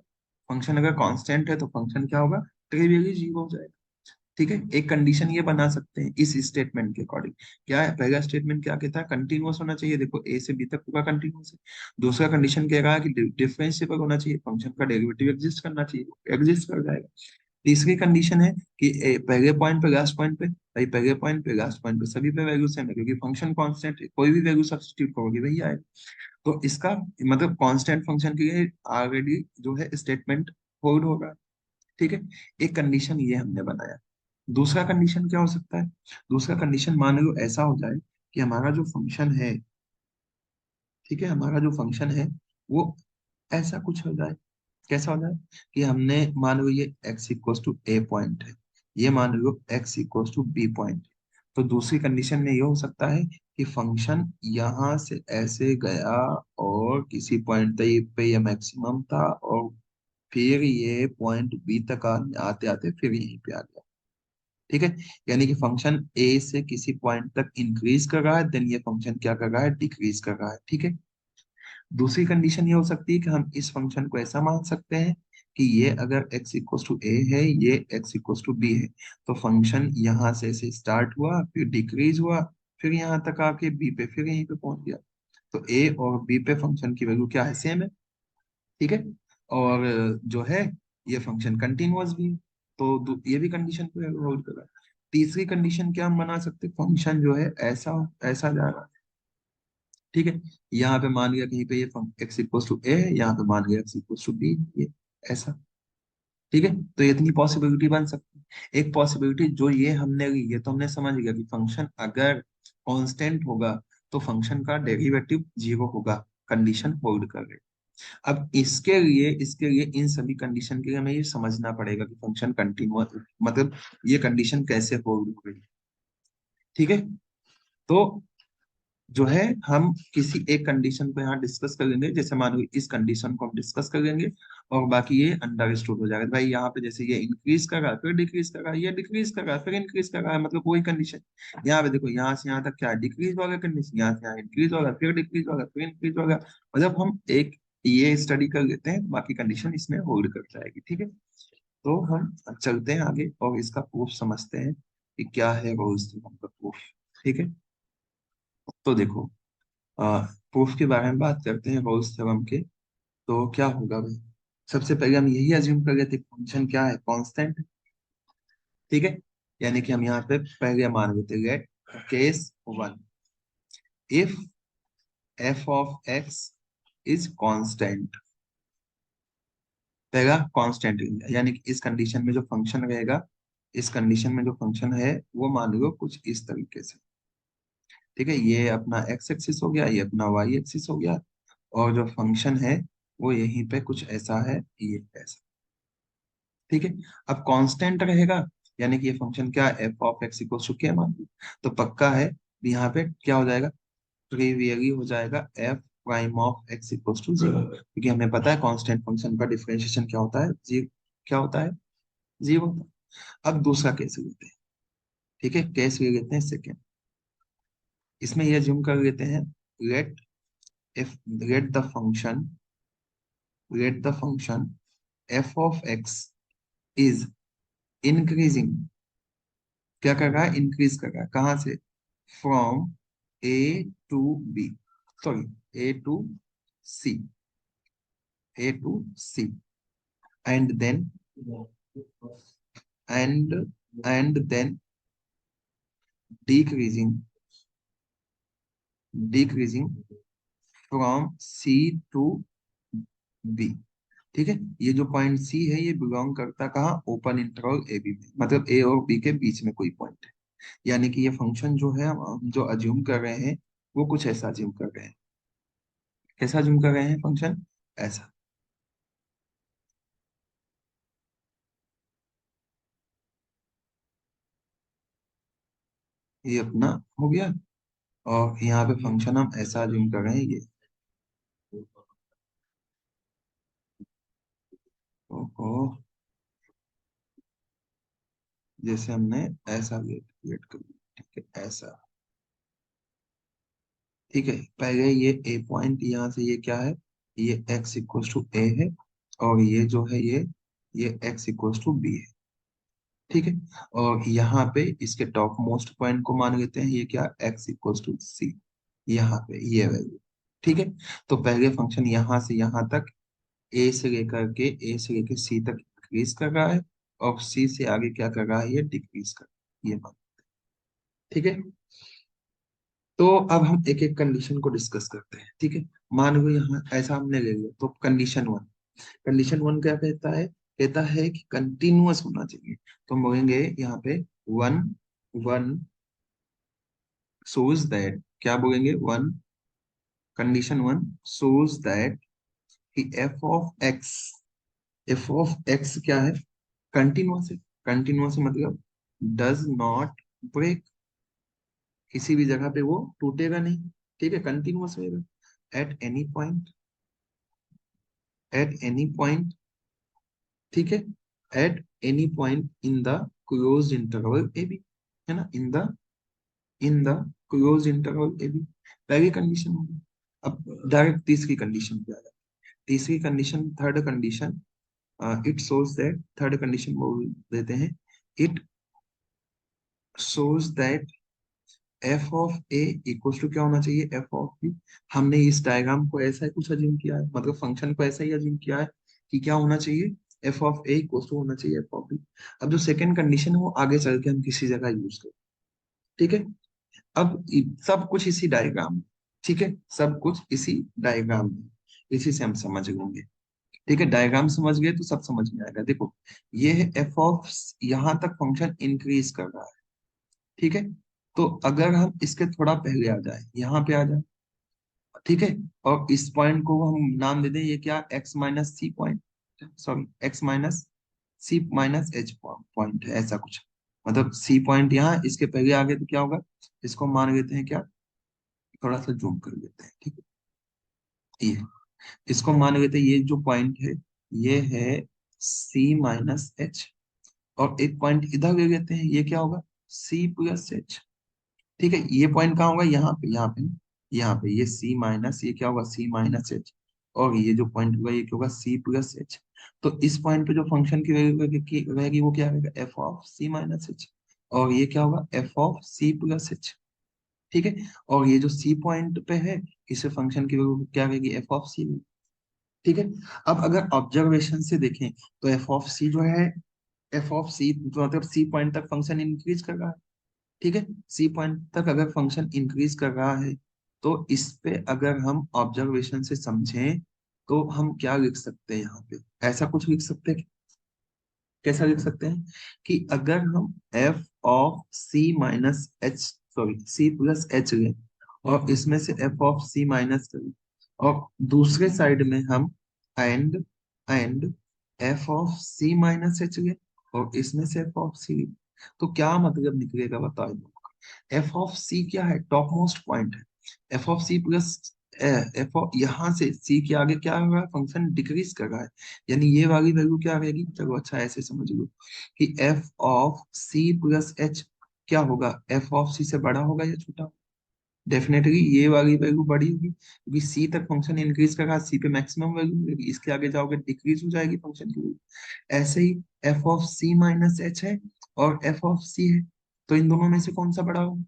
फंक्शन अगर कांस्टेंट है तो फंक्शन क्या होगा, ट्रिवियली जीरो हो जाएगा। ठीक है, एक कंडीशन ये बना सकते हैं इस स्टेटमेंट के अकॉर्डिंग। क्या है, पहला स्टेटमेंट क्या कहता है, कंटिन्यूअस होना चाहिए, देखो ए से बी तक पूरा कंटिन्यूअस है। दूसरा कंडीशन कह रहा है कि डिफरेंशिएबल होना चाहिए, फंक्शन का डेरिवेटिव एग्जिस्ट करना चाहिए, एग्जिस्ट कर जाएगा। तीसरी कंडीशन है कि पहले पॉइंट पे लास्ट पॉइंट पे, भाई पहले पॉइंट पे लास्ट पॉइंट पे सभी पे वैल्यू सेम है, क्योंकि फंक्शन कांस्टेंट है, कोई भी वैल्यू सब्स्टिट्यूट करोगे वही आएगा। तो इसका मतलब कांस्टेंट फंक्शन के लिए ऑलरेडी जो है स्टेटमेंट होल्ड होगा। ठीक है, एक कंडीशन ये हमने बनाया। दूसरा कंडीशन क्या हो सकता है, दूसरा कंडीशन मान लो ऐसा हो जाए कि हमारा जो फंक्शन है, ठीक है, हमारा जो फंक्शन है वो ऐसा कुछ हो जाए। कैसा हो जाए कि हमने मान लो ये x equals to a point है, ये मान लो x equals to b point. तो दूसरी कंडीशन में ये हो सकता है कि फंक्शन यहाँ से ऐसे गया और किसी पॉइंट पे ये मैक्सिमम था, और फिर ये पॉइंट बी तक आते आते फिर यहीं पे आ गया। ठीक है, यानी कि फंक्शन ए से किसी पॉइंट तक इंक्रीज कर रहा है, देन ये फंक्शन क्या कर रहा है, डिक्रीज कर रहा है। ठीक है, दूसरी कंडीशन ये हो सकती है कि हम इस फंक्शन को ऐसा मान सकते हैं कि ये अगर x इक्वल्स टू ए है, ये x इक्वल्स टू बी है, तो फंक्शन यहाँ से ऐसे स्टार्ट हुआ, फिर डिक्रीज हुआ, फिर यहाँ तक आके बी पे, फिर यहीं पे पहुंच गया। तो ए और बी पे फंक्शन की वैल्यू क्या है, सेम है। ठीक है, और जो है ये फंक्शन कंटिन्यूअस भी है, तो ये भी कंडीशन को होल्ड कर रहा है। तीसरी कंडीशन क्या हम बना सकते हैं, फंक्शन जो है ऐसा ऐसा जा रहा है। ठीक है, यहाँ पे मान लिया कहीं पे ये एक्स इक्वल्स टू ए है, यहाँ पे मान लिया एक्स इक्वल्स टू बी, ये ऐसा। ठीक है, तो ये इतनी पॉसिबिलिटी बन सकती है। एक पॉसिबिलिटी जो ये हमने ली, ये तो हमने समझ लिया कि फंक्शन अगर कांस्टेंट होगा तो फंक्शन का डेरिवेटिव जीरो होगा, कंडीशन होल्ड कर रहे। अब इसके लिए इन सभी कंडीशन के लिए हमें ये समझना पड़ेगा कि फंक्शन कंटिन्यूअस, मतलब ये कंडीशन कैसे होल्ड हो गई। ठीक है, तो जो है हम किसी एक कंडीशन को यहाँ डिस्कस कर लेंगे, जैसे मान लो इस कंडीशन को हम डिस्कस कर लेंगे और बाकी ये अंडरस्टूड हो जाएगा। भाई यहाँ पे जैसे ये इंक्रीज कर रहा है, फिर डिक्रीज कर रहा है, ये डिक्रीज कर रहा है, फिर इंक्रीज कर रहा है, मतलब वही कंडीशन। यहाँ पे देखो यहाँ से यहाँ तक क्या डिक्रीज होगा कंडीशन, यहाँ से यहाँ इंक्रीज होगा, फिर डिक्रीज होगा, फिर इंक्रीज होगा। मतलब हम एक ये स्टडी कर लेते हैं, बाकी कंडीशन इसमें होल्ड कर जाएगी। ठीक है, तो हम चलते हैं आगे और इसका प्रूफ समझते हैं कि क्या है रोल्स थ्योरम का प्रूफ। ठीक है, तो देखो प्रूफ के बारे में बात करते हैं रोल्स थ्योरम के। तो क्या होगा भाई, सबसे पहले हम यही अज्यूम कर लेते हैं फंक्शन क्या है, कांस्टेंट। ठीक है, यानी कि हम यहाँ पे पहले मान लेते हैं case one, if f of x is constant. पहला कांस्टेंट, यानी कि इस कंडीशन में जो फंक्शन रहेगा, इस कंडीशन में जो फंक्शन है वो मान लो कुछ इस तरीके से। ठीक है, ये अपना एक्स एक्सिस हो गया, ये अपना वाई एक्सिस हो गया, और जो फंक्शन है वो यहीं पे कुछ ऐसा है, ये ऐसा। ठीक है, अब कांस्टेंट रहेगा, यानी कि ये फंक्शन क्या, f of x equal to के मान लो, तो पक्का है यहाँ पे क्या हो जाएगा, ट्रिवियली हो जाएगा f prime of x equal to 0, क्योंकि हमें पता है कांस्टेंट फंक्शन का डिफरेंशिएशन क्या होता है, जी क्या होता है, 0 होता है। अब दूसरा केस लेते हैं, ठीक है, केस ले लेते हैं सेकेंड। इसमें यह ज्यूम कर लेते हैं, late if let the function let the function f of x is increasing, क्या कर रहा है, इंक्रीज कर रहा है, कहां से, from a to b, sorry a to c, a to c, and then and and then decreasing decreasing from c to b, ठीक है। ये जो पॉइंट सी है ये बिलोंग करता कहाँ, ओपन इंटरवल ए बी में, मतलब ए और बी के बीच में कोई पॉइंट है। यानी कि ये फंक्शन जो है हम जो अज्यूम कर रहे हैं वो कुछ ऐसा अज्यूम कर रहे हैं, कैसा अज्यूम कर रहे हैं फंक्शन, ऐसा। ये अपना हो गया, और यहाँ पे फंक्शन हम ऐसा अज्यूम कर रहे हैं ये, ओ, जैसे हमने ऐसा क्रिएट कर लिया, ठीक है ऐसा, ठीक है। पहले ये ए पॉइंट, यहाँ से ये क्या है, ये एक्स इक्वल टू ए है, और ये जो है ये एक्स इक्वल टू बी है, ठीक है। और यहाँ पे इसके टॉप मोस्ट पॉइंट को मान लेते हैं, ये क्या, एक्स इक्वल टू सी, यहाँ पे ये वैल्यू, ठीक है। तो पहले फंक्शन यहाँ से यहाँ तक, ए से लेकर सी तक इंक्रीज कर रहा है, और सी से आगे क्या कर रहा है, ये डिक्रीज कर रहा है, ये मान, ठीक है। तो अब हम एक एक कंडीशन को डिस्कस करते हैं, ठीक है। मान लो यहाँ ऐसा हमने ले लिया, तो कंडीशन वन क्या कहता है, कहता है कि कंटिन्यूअस होना चाहिए, तो हम बोलेंगे यहाँ पे वन वन shows that, क्या बोलेंगे, one, condition one shows that कि एफ ऑफ एक्स क्या है, कंटिन्यूअस है, कंटिन्यूअस मतलब डज नॉट ब्रेक, किसी भी जगह पे वो टूटेगा नहीं, ठीक है, कंटिन्यूअस रहेगा, at any point, at any point, ठीक है, at any point in the close interval A b, है ना, in the close interval A b, पहली कंडीशन होगी। अब डायरेक्ट तीसरी कंडीशन पे आ जाए, तीसरी condition, third condition, it shows that, third condition बोल देते हैं, it shows that f of a equal to क्या होना चाहिए, एफ ऑफ बी। हमने इस डायग्राम को ऐसा ही कुछ अज्यूम किया है, मतलब फंक्शन को ऐसा ही अज्यूम किया है कि क्या होना चाहिए, f of a equal to होना चाहिए एफ ऑफ बी। अब जो सेकंड कंडीशन है वो आगे चल के हम किसी जगह यूज करें, ठीक है। अब सब कुछ इसी डायग्राम में, ठीक है, सब कुछ इसी डायग्राम में, इसी से हम समझ लेंगे, ठीक है। डायग्राम समझ गए तो सब समझ में आएगा। देखो ये है एफ ऑफ, यहाँ तक फंक्शन इंक्रीज कर रहा है, ठीक है। तो अगर हम इसके थोड़ा पहले आ जाए, यहाँ पे आ जाए, ठीक है, और इस पॉइंट को हम नाम दे दें, ये क्या, X minus C point, sorry X minus C minus H point है, ऐसा कुछ, मतलब सी पॉइंट यहाँ, इसके पहले आगे तो क्या होगा, इसको मान लेते हैं क्या, थोड़ा सा जूम कर लेते हैं, ठीक है, ये इसको मान लेते हैं, ये जो पॉइंट है ये है सी माइनस एच, और एक पॉइंट इधर ले लेते हैं, ये क्या होगा, सी प्लस एच, ठीक है। ये पॉइंट कहाँ होगा, यहाँ पे ना, यहाँ पे ये सी माइनस, ये क्या होगा, सी माइनस एच, और ये जो पॉइंट होगा ये क्या होगा, सी प्लस एच। तो इस पॉइंट पे जो फंक्शन की वैल्यू रहेगी वो क्या रहेगा, f of C minus H, और ये क्या होगा, f of C plus H, ठीक है। और ये जो सी पॉइंट पे है, इस फंक्शन की वैल्यू क्या रहेगी, एफ ऑफ सी, ठीक है। अब अगर ऑब्जर्वेशन से देखें तो एफ ऑफ सी जो है, एफ ऑफ सी मतलब सी पॉइंट तक फंक्शन इंक्रीज कर रहा है, ठीक है। सी पॉइंट तक अगर फंक्शन इंक्रीज कर रहा है, तो इस पे अगर हम ऑब्जर्वेशन से समझें तो हम क्या लिख सकते हैं, यहाँ पे ऐसा कुछ लिख सकते हैं, कैसा लिख सकते हैं कि अगर हम f of C minus h, sorry c plus h लें, और इसमें से एफ ऑफ सी माइनस करें, और दूसरे साइड में हम and and f of C minus h लें, और इसमें से एफ ऑफ सी, तो क्या मतलब निकलेगा बताओ। एफ ऑफ सी क्या है, टॉप मोस्ट पॉइंट है, f of C plus f of यहाँ से सी के आगे क्या हो रहा है, फंक्शन डिक्रीज कर रहा है, यानी ये वाली वैल्यू क्या रहेगी, चलो अच्छा ऐसे समझ लो कि F of C plus h क्या होगा, एफ ऑफ सी से बड़ा होगा या छोटा, डेफिनेटली ये वाली वैल्यू बड़ी होगी क्योंकि सी तक फंक्शन इंक्रीज कर रहा है, सी पे मैक्सिमम वैल्यू मिलेगी, इसके आगे जाओगे डिक्रीज हो जाएगी फंक्शन की वैल्यू। ऐसे ही F of C minus H है और एफ ऑफ सी है, तो इन दोनों में से कौन सा बड़ा होगा,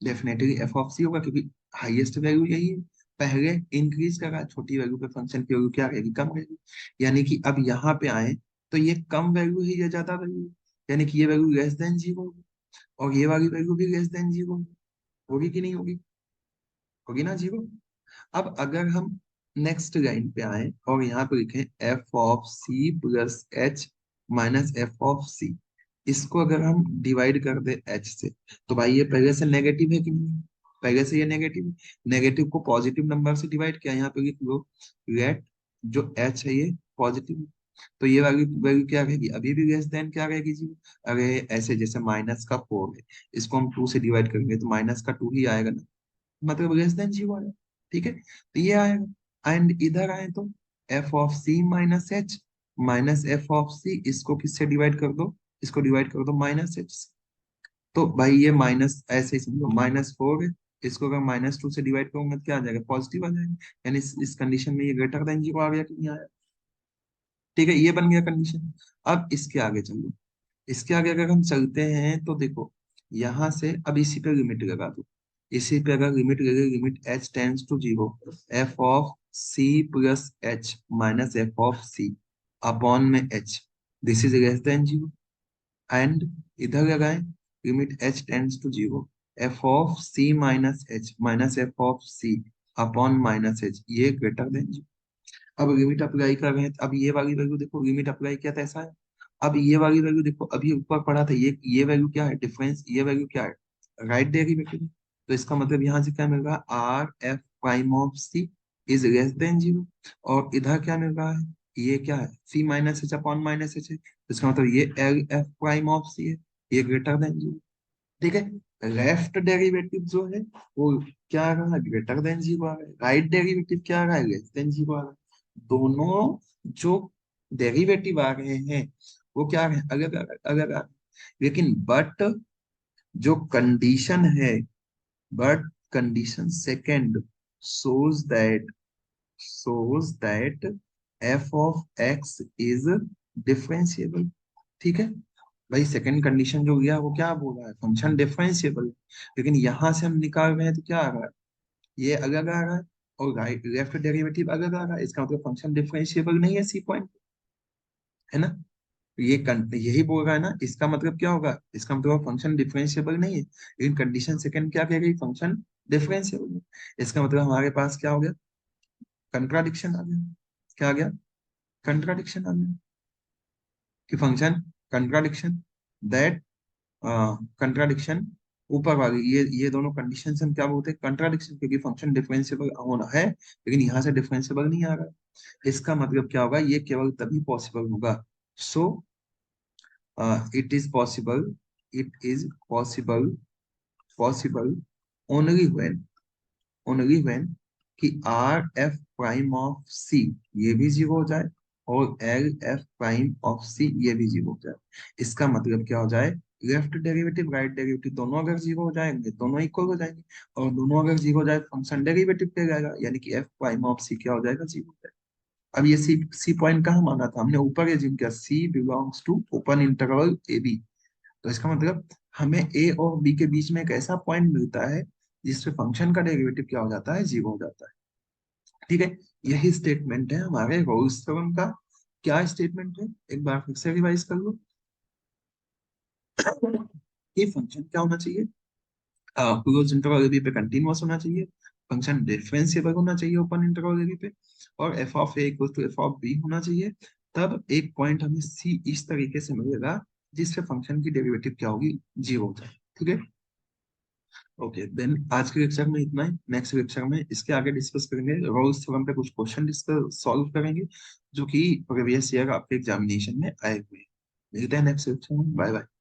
डेफिनेटली एफ ऑफ सी होगा क्योंकि हाईएस्ट वैल्यू यही है, पहले इंक्रीज करा, छोटी वैल्यू पे फंक्शन की वैल्यू क्या रहेगी, कम रहेगी, यानी कि अब यहाँ पे आए तो ये कम वैल्यू है, ये ज्यादा वैल्यू है, यानी कि ये वैल्यू लेस देन जीरो होगी और ये वाली वैल्यू भी लेस देन जीरो होगी कि नहीं होगी, होगी ना जीरो। अब अगर हम नेक्स्ट लाइन पे आए और यहाँ पे लिखें F of C plus H minus F of C, इसको अगर हम डिवाइड कर दे एच से, तो भाई ये पहले से नेगेटिव है कि नहीं, पहले से ये नेगेटिव है, नेगेटिव को पॉजिटिव नंबर से डिवाइड किया, यहाँ पे लिख लो लेट जो एच है ये पॉजिटिव है, तो ये वाली वैल्यू क्या रहेगी, अभी भी लेस देन क्या रहेगी जी, अरे ऐसे जैसे माइनस का फोर है, इसको हम टू से डिवाइड करेंगे तो माइनस का टू ही आएगा ना, मतलब लेस देन जीरो आया, ठीक है, तो ये आएगा, एंड इधर आए तो F of C minus F of C, इसको किससे डिवाइड कर दो, इसको डिवाइड कर दो माइनस एच से, तो भाई ये माइनस ऐसे ही समझो माइनस फोर है, इसको अगर माइनस टू से डिवाइड करूंगा तो क्या आ जाएगा, पॉजिटिव आ जाएगा, यानी इस कंडीशन में ये ग्रेटर देन जीरो आ गया कि नहीं आया, ठीक है, ये बन गया कंडीशन। अब इसके आगे चलो, इसके आगे अगर हम चलते हैं तो देखो यहां से अब इसी पे लिमिट लगा दो, इसी पे अगर लिमिट लगे, limit H tends to zero, F of C plus H minus F of C upon में H, this is less than zero, and इधर लगाएं limit H tends to zero, F of C minus F of C upon minus H, ये greater than zero. अब limit apply कर रहे हैं, अब ये वाली वैल्यू देखो, लिमिट अप्लाई किया था ऐसा है, अब ये वाली वैल्यू देखो, अभी ऊपर पढ़ा था ये वैल्यू क्या है, डिफरेंस, ये वैल्यू क्या है, राइट डेरिवेटिव, तो इसका मतलब यहाँ से क्या मिल रहा है, R F prime of C is less than zero, और इधर क्या मिल रहा है, ये क्या है, C minus H upon minus H है, तो इसका मतलब ये L F prime of C है, ये ग्रेटर देन जीरो, ठीक है, लेफ्ट डेरिवेटिव जो है वो क्या आ रहा है, ग्रेटर देन जीरो आ रहा है, राइट डेरिवेटिव क्या आ रहा है, लेस देन जीरो आ रहा है, दोनों जो डेरिवेटिव आ रहे हैं वो क्या आ रहे हैं, अलग अलग अलग आ रहे हैं, लेकिन बट जो कंडीशन है, but condition second shows that f of x is differentiable, ठीक है, भाई सेकंड कंडीशन जो गया वो क्या बोल रहा है, फंक्शन डिफरेंशिएबल है, लेकिन यहां से हम निकाल रहे हैं तो क्या आ रहा है, ये अलग आ रहा है और राइट लेफ्ट डेरिवेटिव अलग आ रहा है, इसका मतलब फंक्शन डिफरेंशिएबल नहीं है सी पॉइंट, है ना, यही बोल रहा है ना, इसका मतलब क्या होगा, इसका मतलब फंक्शन डिफरेंशिएबल नहीं है, लेकिन कंडीशन सेकंड क्या कह रही, फंक्शन डिफरेंशिएबल है, इसका मतलब हमारे पास क्या हो गया, कंट्राडिक्शन आ गया, क्या आ गया, कंट्राडिक्शन आ गया, कि फंक्शन कंट्राडिक्शन, दैट कंट्राडिक्शन, ऊपर वाली ये दोनों कंडीशन हम क्या बोलते हैं, कंट्राडिक्शन, क्योंकि फंक्शन डिफरेंशिएबल होना है लेकिन यहाँ से डिफरेंशिएबल नहीं आ रहा है, इसका मतलब क्या होगा, ये केवल तभी पॉसिबल होगा, so it is possible, it is possible only when, कि आर एफ प्राइम ऑफ सी ये भी जीरो हो जाए और एल एफ प्राइम ऑफ सी ये भी जीरो हो जाए, इसका मतलब क्या हो जाए, लेफ्ट डेरिवेटिव राइट डेरिवेटिव दोनों अगर जीरो हो जाएंगे, दोनों इक्वल हो जाएंगे, और दोनों अगर जीरो हो जाए फंक्शन डेरिवेटिव पे जाएगा, यानी कि एफ प्राइम ऑफ सी क्या हो जाएगा, जीरो हो जाएगा। अब ये सी पॉइंट कहाँ माना था हमने, ऊपर ये जिन किया, C belongs to open interval A B, तो इसका मतलब हमें ए और बी के बीच में एक ऐसा पॉइंट मिलता है जिससे फंक्शन का डेरिवेटिव क्या हो जाता है, जीरो हो जाता है, ठीक है, यही स्टेटमेंट है हमारे रोल्स थ्योरम का, क्या स्टेटमेंट है, एक बार फिर से रिवाइज कर लो, ये फंक्शन क्या होना चाहिए, क्लोज इंटरवल ए बी पे कंटीन्यूअस होना चाहिए, फंक्शन डिफरेंशिएबल होना चाहिए ओपन इंटरवल ए बी पे, और f of a equal to f of b होना चाहिए, तब एक पॉइंट हमें सी इस तरीके से मिलेगा जिससे फंक्शन की डेरिवेटिव क्या होगी, जीरो हो जाए, ठीक है, ओके देन आज के लेक्चर में इतना ही, नेक्स्ट लेक्चर में इसके आगे डिस्कस करेंगे, रोल्स थ्योरम पे कुछ क्वेश्चन डिस्कस सॉल्व करेंगे जो कि प्रीवियस ईयर आपके एग्जामिनेशन में आए हुए हैं। मिलते हैं नेक्स्ट लेक्चर में, बाय बाय।